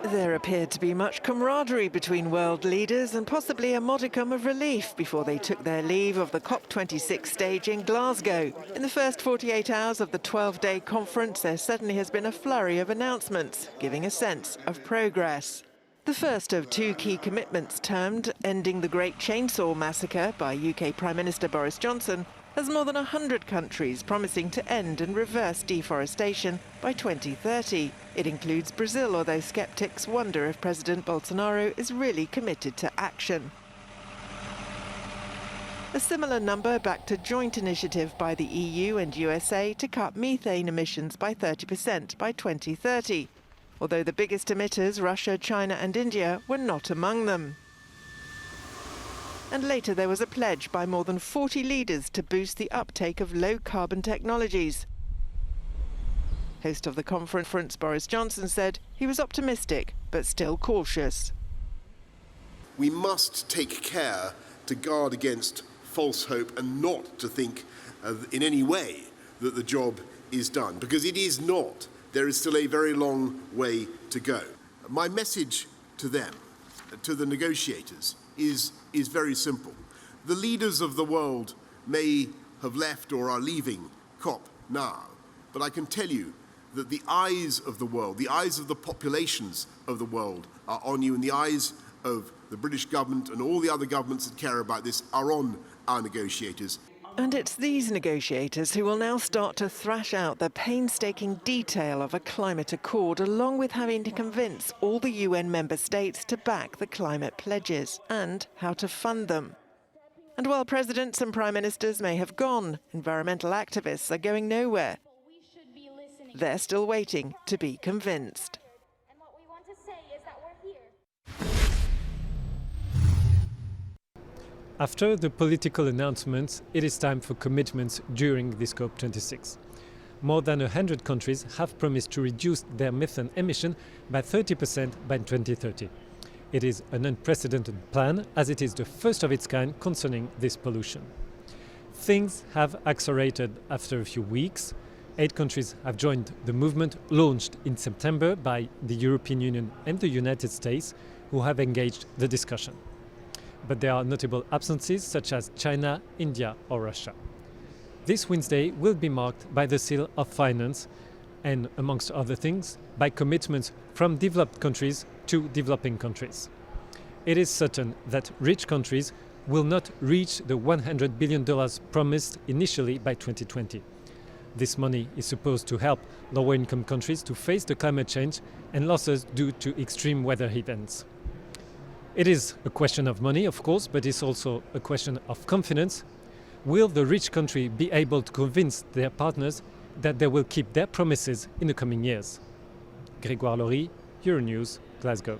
There appeared to be much camaraderie between world leaders and possibly a modicum of relief before they took their leave of the COP26 stage in Glasgow. In the first 48 hours of the 12-day conference, there certainly has been a flurry of announcements, giving a sense of progress. The first of two key commitments, termed Ending the Great Chainsaw Massacre by UK Prime Minister Boris Johnson, has more than 100 countries promising to end and reverse deforestation by 2030. It includes Brazil, although skeptics wonder if President Bolsonaro is really committed to action. A similar number backed a joint initiative by the EU and USA to cut methane emissions by 30% by 2030, although the biggest emitters, Russia, China and India, were not among them. And later there was a pledge by more than 40 leaders to boost the uptake of low-carbon technologies. Host of the conference, Boris Johnson, said he was optimistic, but still cautious. We must take care to guard against false hope and not to think in any way that the job is done, because it is not. There is still a very long way to go. My message to them, to the negotiators, is very simple. The leaders of the world may have left or are leaving COP now, but I can tell you that the eyes of the world, the eyes of the populations of the world are on you, and the eyes of the British government and all the other governments that care about this are on our negotiators. And it's these negotiators who will now start to thrash out the painstaking detail of a climate accord, along with having to convince all the UN member states to back the climate pledges and how to fund them. And while presidents and prime ministers may have gone, environmental activists are going nowhere. They're still waiting to be convinced. After the political announcements, it is time for commitments during this COP26. More than 100 countries have promised to reduce their methane emission by 30% by 2030. It is an unprecedented plan, as it is the first of its kind concerning this pollution. Things have accelerated after a few weeks. 8 countries have joined the movement launched in September by the European Union and the United States, who have engaged the discussion. But there are notable absences such as China, India or Russia. This Wednesday will be marked by the seal of finance and, amongst other things, by commitments from developed countries to developing countries. It is certain that rich countries will not reach the $100 billion promised initially by 2020. This money is supposed to help lower-income countries to face the climate change and losses due to extreme weather events. It is a question of money, of course, but it's also a question of confidence. Will the rich country be able to convince their partners that they will keep their promises in the coming years? Grégoire Laurie, Euronews, Glasgow.